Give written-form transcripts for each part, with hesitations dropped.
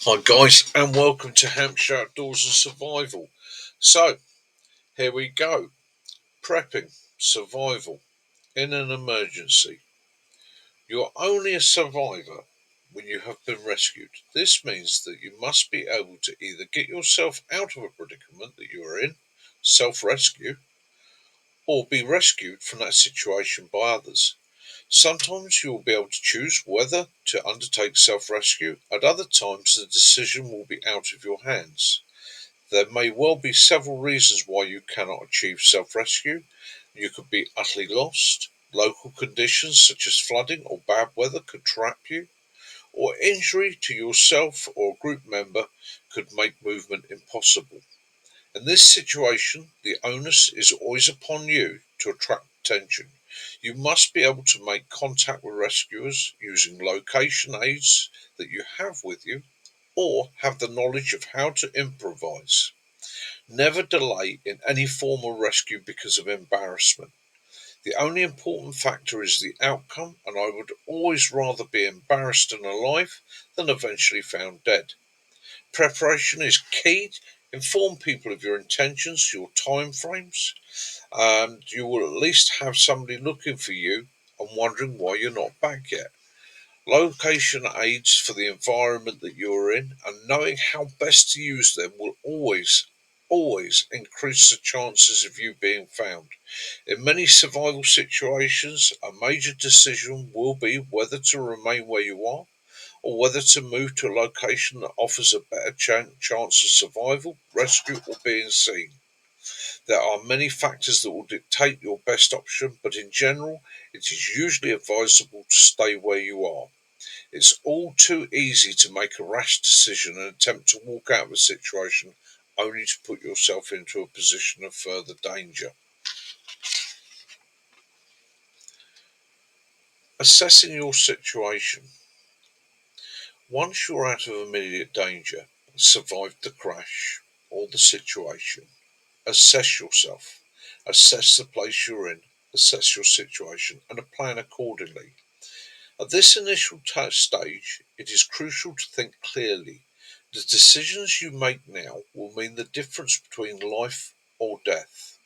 Hi guys, and welcome to Hampshire Outdoors and Survival. So, here we go. Prepping, survival, in an emergency. You're only a survivor when you have been rescued. This means that you must be able to either get yourself out of a predicament that you are in, self-rescue, or be rescued from that situation by others. Sometimes you will be able to choose whether to undertake self-rescue, at other times the decision will be out of your hands. There may well be several reasons why you cannot achieve self-rescue. You could be utterly lost, local conditions such as flooding or bad weather could trap you, or injury to yourself or a group member could make movement impossible. In this situation, the onus is always upon you to attract attention. You must be able to make contact with rescuers using location aids that you have with you, or have the knowledge of how to improvise. Never delay in any form of rescue because of embarrassment. The only important factor is the outcome, and I would always rather be embarrassed and alive than eventually found dead. Preparation is key. Inform people of your intentions, your time frames, and you will at least have somebody looking for you and wondering why you're not back yet. Location aids for the environment that you're in, and knowing how best to use them will always increase the chances of you being found. In many survival situations, a major decision will be whether to remain where you are or whether to move to a location that offers a better chance of survival, rescue, or being seen. There are many factors that will dictate your best option, but in general, it is usually advisable to stay where you are. It's all too easy to make a rash decision and attempt to walk out of a situation only to put yourself into a position of further danger. Assessing your situation. Once you're out of immediate danger, survived the crash or the situation, assess yourself, assess the place you're in, assess your situation, and plan accordingly. At this initial stage, it is crucial to think clearly. The decisions you make now will mean the difference between life or death.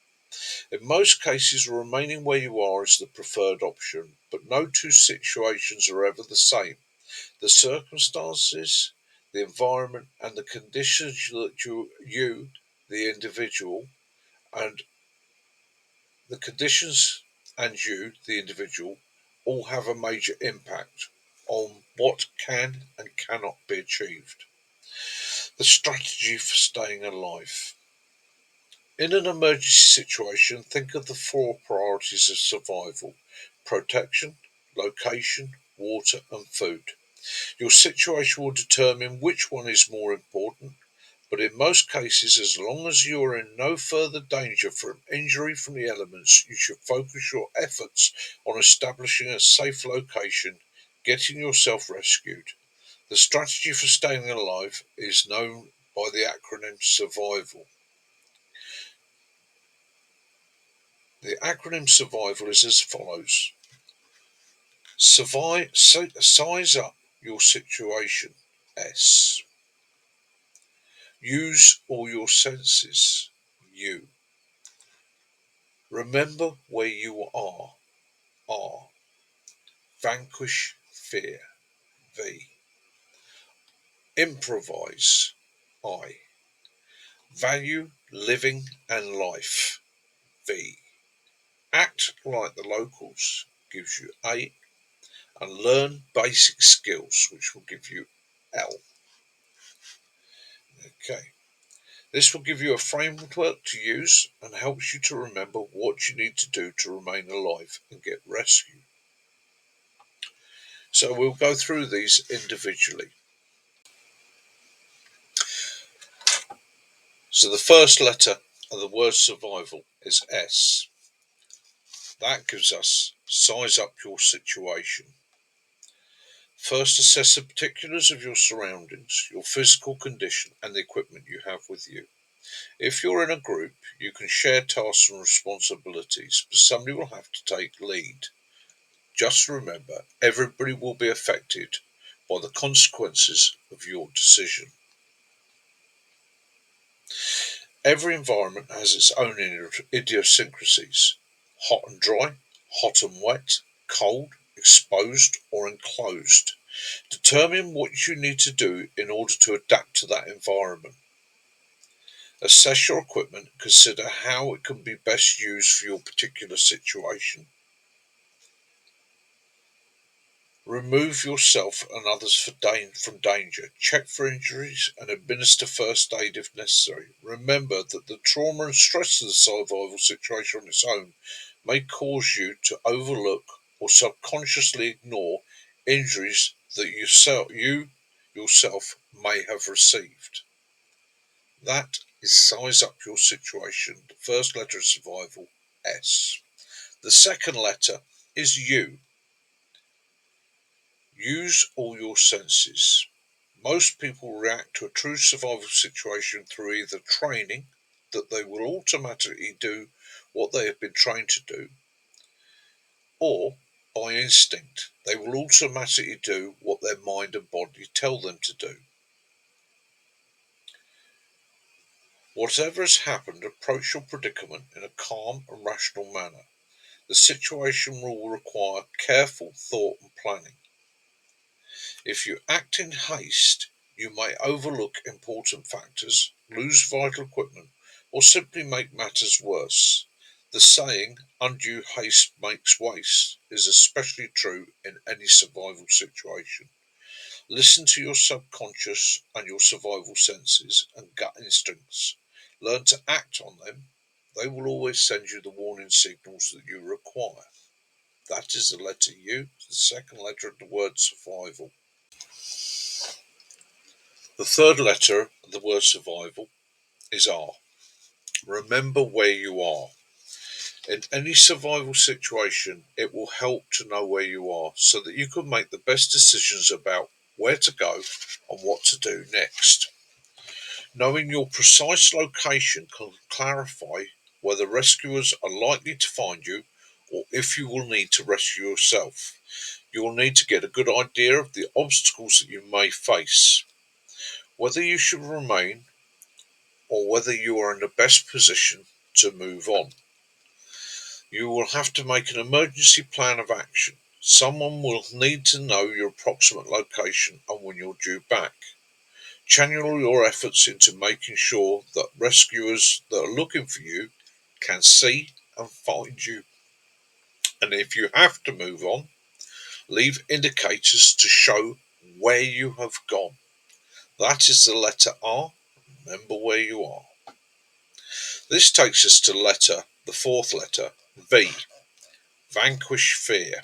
In most cases, remaining where you are is the preferred option, but no two situations are ever the same. The circumstances, the environment, and the conditions that the individual, and the conditions and you, the individual, all have a major impact on what can and cannot be achieved. The strategy for staying alive. In an emergency situation, think of the four priorities of survival: protection, location, water, and food. Your situation will determine which one is more important, but in most cases, as long as you are in no further danger from injury from the elements, you should focus your efforts on establishing a safe location, getting yourself rescued. The strategy for staying alive is known by the acronym survival. The acronym survival is as follows: size up your situation. S. Use all your senses. U. Remember where you are. R. Vanquish fear. V. Improvise. I. Value living and life. V. Act like the locals gives you A. And learn basic skills, which will give you L. Okay. This will give you a framework to use and helps you to remember what you need to do to remain alive and get rescued. So we'll go through these individually. So the first letter of the word survival is S. That gives us size up your situation. First, assess the particulars of your surroundings, your physical condition, and the equipment you have with you. If you're in a group, you can share tasks and responsibilities, but somebody will have to take lead. Just remember, everybody will be affected, by the consequences of your decision. Every environment has its own idiosyncrasies: hot and dry, hot and wet, cold, exposed, or enclosed. Determine what you need to do in order to adapt to that environment. Assess your equipment, consider how it can be best used for your particular situation. Remove yourself and others from danger. Check for injuries and administer first aid if necessary. Remember that the trauma and stress of the survival situation on its own may cause you to overlook or subconsciously ignore injuries that you yourself may have received. That is size up your situation. The first letter of survival, S. The second letter is U. Use all your senses. Most people react to a true survival situation through either training, that they will automatically do what they have been trained to do, or by instinct, they will automatically do what their mind and body tell them to do. Whatever has happened, approach your predicament in a calm and rational manner. The situation will require careful thought and planning. If you act in haste, you may overlook important factors, lose vital equipment, or simply make matters worse. The saying, undue haste makes waste, is especially true in any survival situation. Listen to your subconscious and your survival senses and gut instincts. Learn to act on them. They will always send you the warning signals that you require. That is the letter U, the second letter of the word survival. The third letter of the word survival is R. Remember where you are. In any survival situation, it will help to know where you are so that you can make the best decisions about where to go and what to do next. Knowing your precise location can clarify whether rescuers are likely to find you or if you will need to rescue yourself. You will need to get a good idea of the obstacles that you may face, whether you should remain or whether you are in the best position to move on. You will have to make an emergency plan of action. Someone will need to know your approximate location and when you're due back. Channel your efforts into making sure that rescuers that are looking for you can see and find you. And if you have to move on, leave indicators to show where you have gone. That is the letter R. Remember where you are. This takes us to the fourth letter, V. Vanquish fear.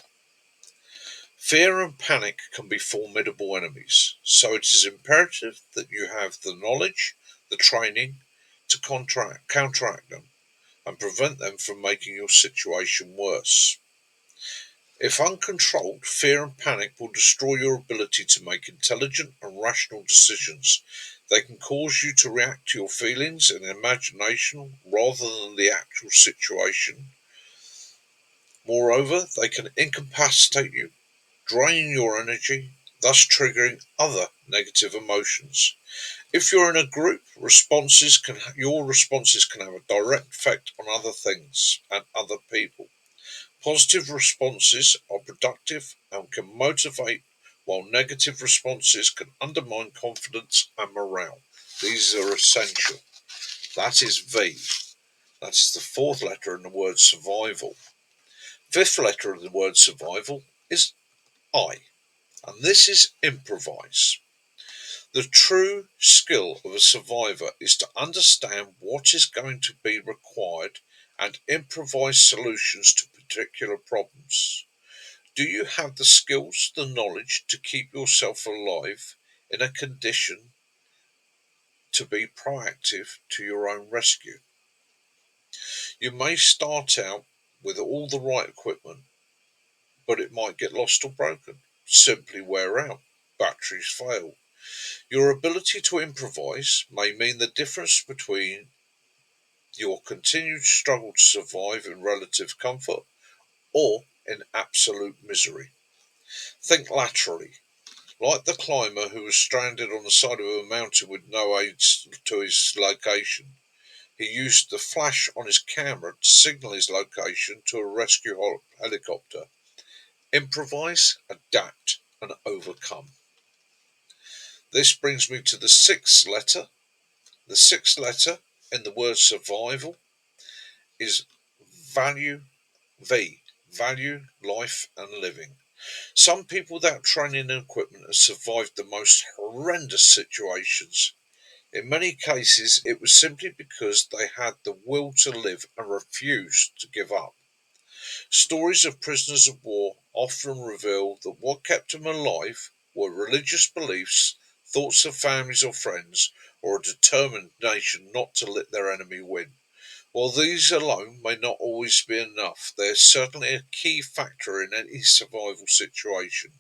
Fear and panic can be formidable enemies, so it is imperative that you have the knowledge, the training to counteract them and prevent them from making your situation worse. If uncontrolled, fear and panic will destroy your ability to make intelligent and rational decisions. They can cause you to react to your feelings and imagination rather than the actual situation. Moreover, they can incapacitate you, drain your energy, thus triggering other negative emotions. If you're in a group, your responses can have a direct effect on other things and other people. Positive responses are productive and can motivate, while negative responses can undermine confidence and morale. These are essential. That is V. That is the fourth letter in the word survival. Fifth letter of the word survival is I, and this is improvise. The true skill of a survivor is to understand what is going to be required and improvise solutions to particular problems. Do you have the skills, the knowledge to keep yourself alive in a condition to be proactive to your own rescue? You may start out with all the right equipment, but it might get lost or broken, simply wear out, batteries fail. Your ability to improvise may mean the difference between your continued struggle to survive in relative comfort or in absolute misery. Think laterally. Like the climber who was stranded on the side of a mountain with no aids to his location, he used the flash on his camera to signal his location to a rescue helicopter. Improvise, adapt, and overcome. This brings me to the sixth letter. The sixth letter in the word survival is value, V. Value, life, and living. Some people without training and equipment have survived the most horrendous situations. In many cases, it was simply because they had the will to live and refused to give up. Stories of prisoners of war often reveal that what kept them alive were religious beliefs, thoughts of families or friends, or a determination not to let their enemy win. While these alone may not always be enough, they are certainly a key factor in any survival situation.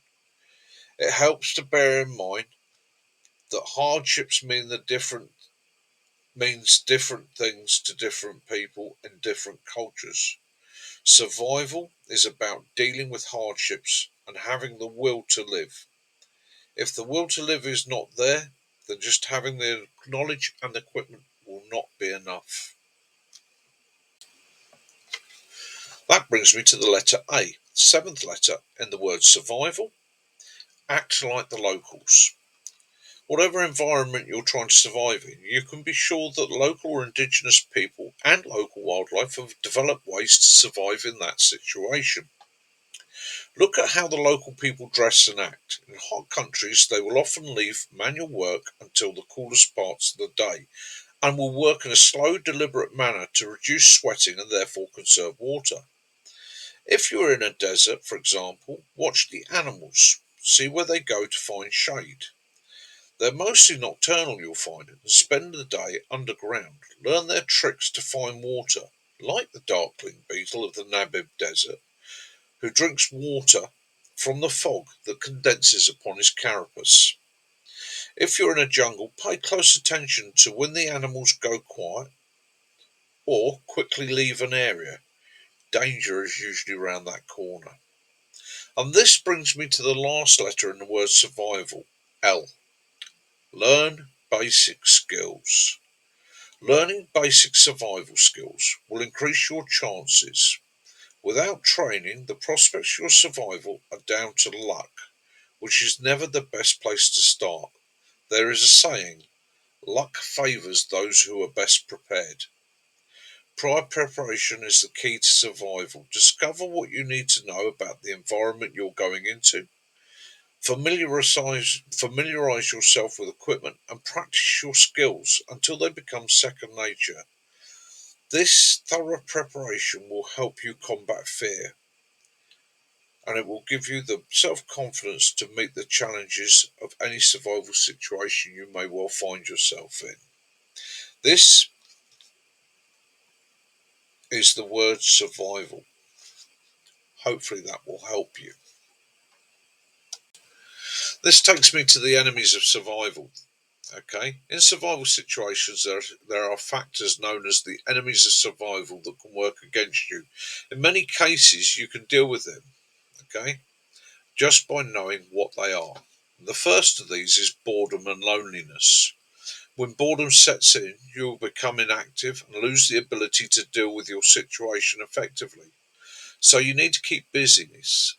It helps to bear in mind that hardships means different things to different people in different cultures. Survival is about dealing with hardships and having the will to live. If the will to live is not there, then just having the knowledge and equipment will not be enough. That brings me to the letter A, seventh letter in the word survival. Act like the locals. Whatever environment you're trying to survive in, you can be sure that local or indigenous people and local wildlife have developed ways to survive in that situation. Look at how the local people dress and act. In hot countries, they will often leave manual work until the coolest parts of the day and will work in a slow, deliberate manner to reduce sweating and therefore conserve water. If you're in a desert, for example, watch the animals. See where they go to find shade. They're mostly nocturnal, you'll find, and spend the day underground. Learn their tricks to find water, like the darkling beetle of the Namib Desert, who drinks water from the fog that condenses upon his carapace. If you're in a jungle, pay close attention to when the animals go quiet or quickly leave an area. Danger is usually around that corner. And this brings me to the last letter in the word survival, L. Learn basic skills. Learning basic survival skills will increase your chances. Without training, the prospects for your survival are down to luck, which is never the best place to start. There is a saying, luck favours those who are best prepared. Prior preparation is the key to survival. Discover what you need to know about the environment you're going into. Familiarise yourself with equipment and practice your skills until they become second nature. This thorough preparation will help you combat fear, and it will give you the self-confidence to meet the challenges of any survival situation you may well find yourself in. This is the word survival. Hopefully that will help you. This takes me to the enemies of survival. Okay, in survival situations, there are factors known as the enemies of survival that can work against you. In many cases, you can deal with them, okay, just by knowing what they are. The first of these is boredom and loneliness. When boredom sets in, you will become inactive and lose the ability to deal with your situation effectively. So you need to keep busyness.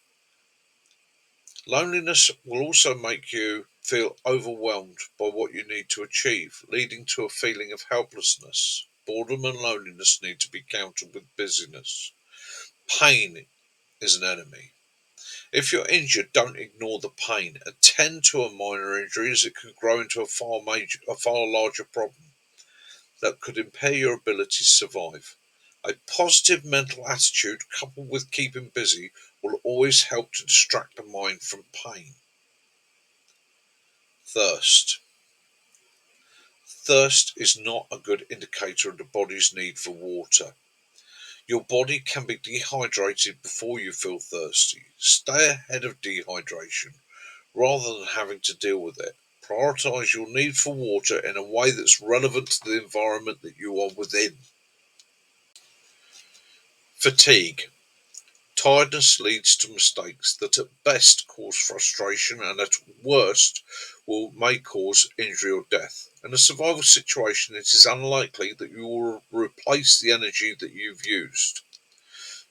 Loneliness will also make you feel overwhelmed by what you need to achieve, leading to a feeling of helplessness. Boredom and loneliness need to be countered with busyness. Pain is an enemy. If you're injured, don't ignore the pain. Attend to a minor injury as it can grow into a far larger problem that could impair your ability to survive. A positive mental attitude coupled with keeping busy will always help to distract the mind from pain. Thirst. Thirst is not a good indicator of the body's need for water. Your body can be dehydrated before you feel thirsty. Stay ahead of dehydration rather than having to deal with it. Prioritize your need for water in a way that's relevant to the environment that you are within. Fatigue. Tiredness leads to mistakes that at best cause frustration and at worst may cause injury or death. In a survival situation, it is unlikely that you will replace the energy that you've used.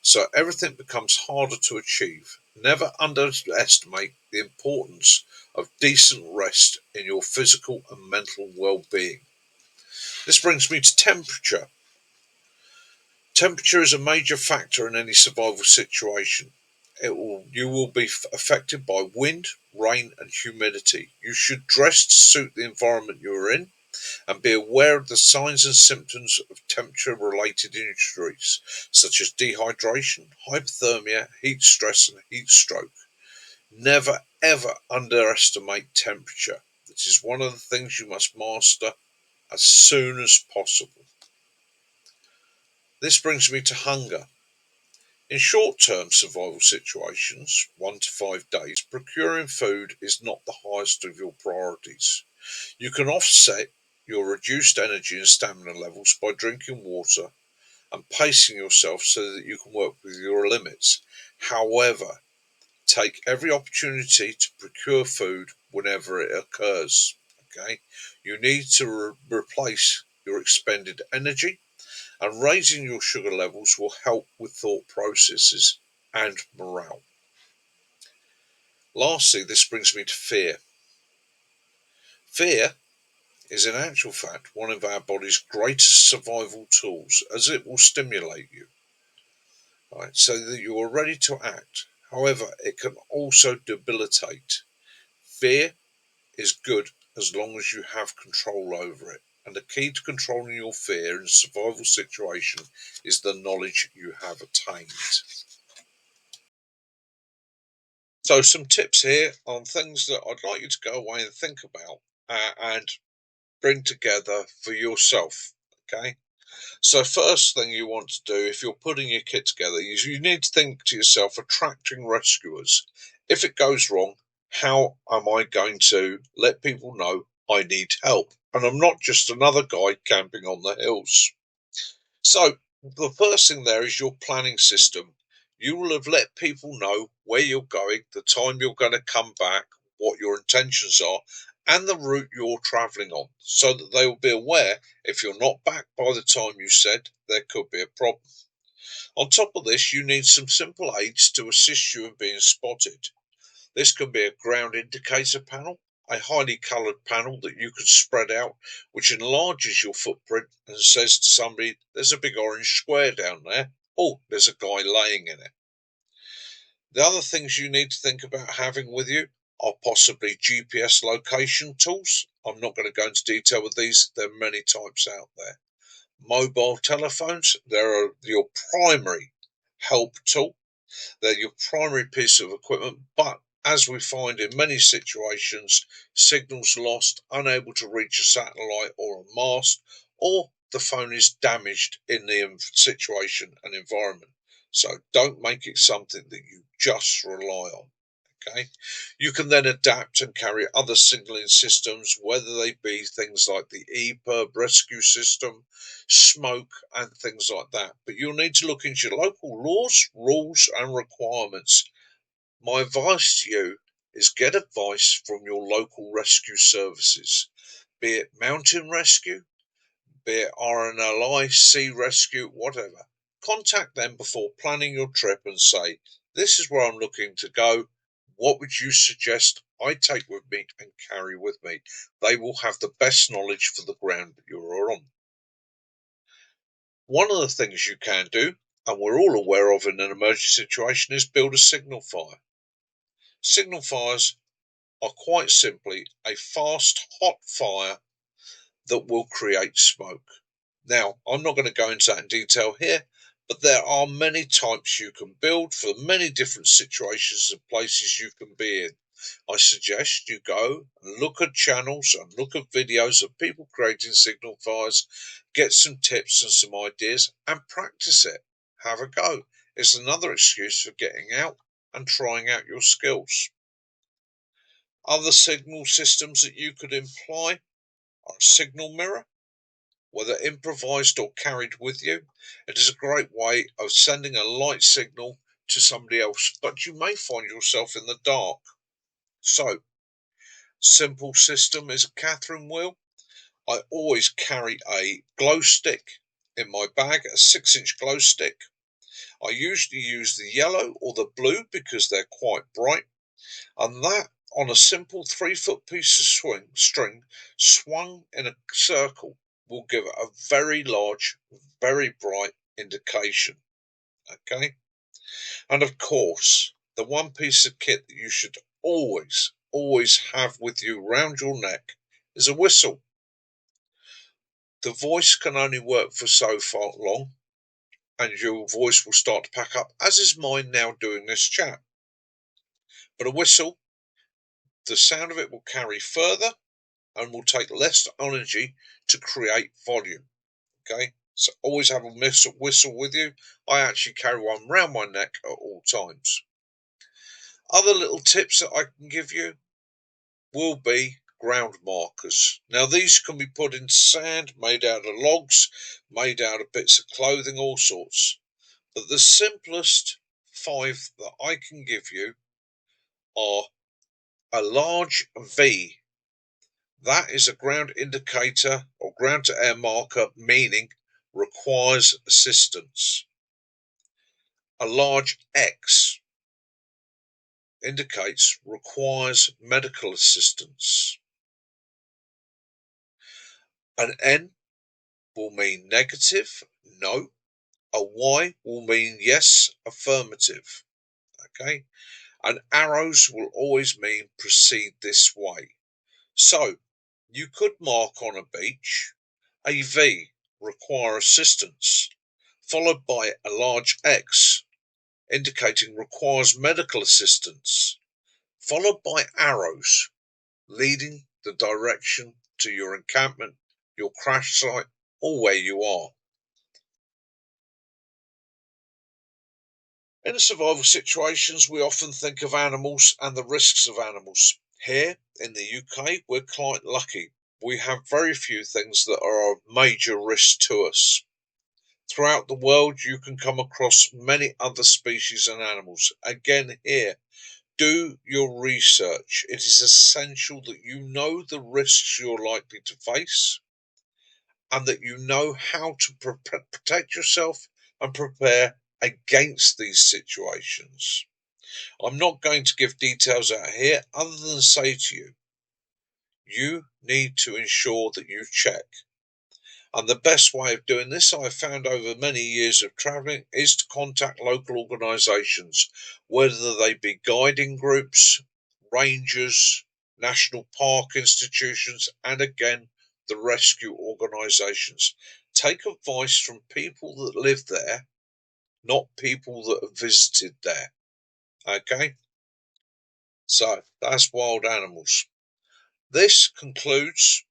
So everything becomes harder to achieve. Never underestimate the importance of decent rest in your physical and mental well-being. This brings me to temperature. Temperature is a major factor in any survival situation. You will be affected by wind, rain, and humidity. You should dress to suit the environment you are in and be aware of the signs and symptoms of temperature related injuries, such as dehydration, hypothermia, heat stress, and heat stroke. Never ever underestimate temperature. This is one of the things you must master as soon as possible. This brings me to hunger. In short-term survival situations, 1 to 5 days, procuring food is not the highest of your priorities. You can offset your reduced energy and stamina levels by drinking water and pacing yourself so that you can work with your limits. However, take every opportunity to procure food whenever it occurs. Okay, you need to replace your expended energy, and raising your sugar levels will help with thought processes and morale. Lastly, this brings me to fear. Fear is in actual fact one of our body's greatest survival tools, as it will stimulate you, right, so that you are ready to act. However, it can also debilitate. Fear is good as long as you have control over it. And the key to controlling your fear in a survival situation is the knowledge you have attained. So, some tips here on things that I'd like you to go away and think about and bring together for yourself. Okay. So, first thing you want to do if you're putting your kit together is you need to think to yourself, attracting rescuers. If it goes wrong, how am I going to let people know I need help? And I'm not just another guy camping on the hills. So, the first thing there is your planning system. You will have let people know where you're going, the time you're going to come back, what your intentions are, and the route you're travelling on, so that they will be aware if you're not back by the time you said, there could be a problem. On top of this, you need some simple aids to assist you in being spotted. This can be a ground indicator panel, a highly coloured panel that you could spread out, which enlarges your footprint and says to somebody, there's a big orange square down there. Oh, there's a guy laying in it. The other things you need to think about having with you are possibly GPS location tools. I'm not going to go into detail with these, there are many types out there. Mobile telephones, they're your primary help tool. They're your primary piece of equipment, but as we find in many situations, signals lost, unable to reach a satellite or a mast, or the phone is damaged in the situation and environment. So don't make it something that you just rely on. Okay, you can then adapt and carry other signalling systems, whether they be things like the EPIRB rescue system, smoke, and things like that. But you'll need to look into your local laws, rules, and requirements. My advice to you is get advice from your local rescue services, be it mountain rescue, be it RNLI, sea rescue, whatever. Contact them before planning your trip and say, this is where I'm looking to go. What would you suggest I take with me and carry with me? They will have the best knowledge for the ground that you're on. One of the things you can do, and we're all aware of in an emergency situation, is build a signal fire. Signal fires are quite simply a fast, hot fire that will create smoke. Now, I'm not going to go into that in detail here, but there are many types you can build for many different situations and places you can be in. I suggest you go and look at channels and look at videos of people creating signal fires, get some tips and some ideas, and practice it. Have a go. It's another excuse for getting out and trying out your skills. Other signal systems that you could employ are a signal mirror, whether improvised or carried with you. It is a great way of sending a light signal to somebody else, but you may find yourself in the dark. So, simple system is a Catherine wheel. I always carry a glow stick in my bag, a 6-inch glow stick. I usually use the yellow or the blue because they're quite bright, and that on a simple 3-foot piece of string swung in a circle will give it a very large, very bright indication. Okay, and of course, the one piece of kit that you should always have with you round your neck is a whistle. The voice can only work for so far long, and your voice will start to pack up, as is mine now doing this chat. But a whistle, the sound of it will carry further and will take less energy to create volume. Okay, so always have a whistle with you. I actually carry one round my neck at all times. Other little tips that I can give you will be ground markers. Now these can be put in sand, made out of logs, made out of bits of clothing, all sorts. But the simplest 5 that I can give you are a large V. That is a ground indicator or ground to air marker, meaning requires assistance. A large X indicates requires medical assistance. An N will mean negative, no. A Y will mean yes, affirmative. Okay, and arrows will always mean proceed this way. So you could mark on a beach a V, require assistance, followed by a large X indicating requires medical assistance, followed by arrows leading the direction to your encampment, your crash site, or where you are. In survival situations, we often think of animals and the risks of animals. Here in the UK, we're quite lucky. We have very few things that are a major risk to us. Throughout the world, you can come across many other species and animals. Again, here, do your research. It is essential that you know the risks you're likely to face and that you know how to protect yourself and prepare against these situations. I'm not going to give details out here other than say to you, you need to ensure that you check. And the best way of doing this, I've found over many years of travelling, is to contact local organisations, whether they be guiding groups, rangers, national park institutions, and again, the rescue organisations. Take advice from people that live there, not people that have visited there. Okay? So, that's wild animals. This concludes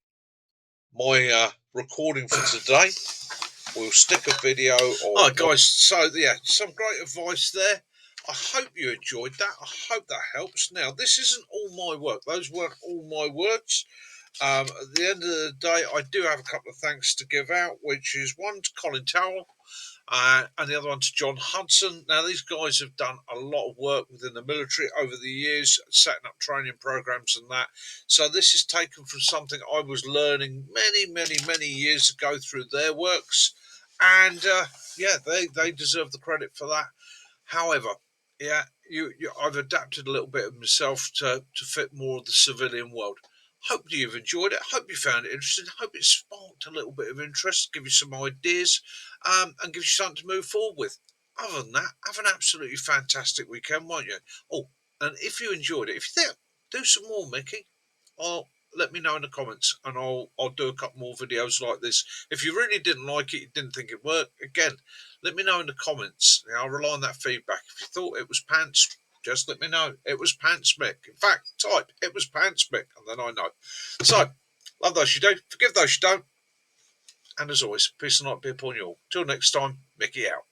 my recording for today. We'll stick a video on. Hi guys, so yeah, some great advice there. I hope you enjoyed that. I hope that helps. Now, this isn't all my work. Those weren't all my words. At the end of the day, I do have a couple of thanks to give out, which is one to Colin Towell and the other one to John Hudson. Now, these guys have done a lot of work within the military over the years, setting up training programs and that. So this is taken from something I was learning many years ago through their works. And yeah, they deserve the credit for that. However, yeah, I've adapted a little bit of myself to fit more of the civilian world. Hope you've enjoyed it. Hope you found it interesting. Hope it sparked a little bit of interest, give you some ideas, and give you something to move forward with. Other than that, have an absolutely fantastic weekend, won't you? Oh, and if you enjoyed it, if you think, do some more, Mickey, let me know in the comments, and I'll do a couple more videos like this. If you really didn't like it, you didn't think it worked, again, let me know in the comments. I'll rely on that feedback. If you thought it was pants, just let me know. It was pants, Mick. In fact, type, it was pants, Mick, and then I know. So, love those you do, forgive those you don't, and as always, peace and light be upon you all. Till next time, Mickey out.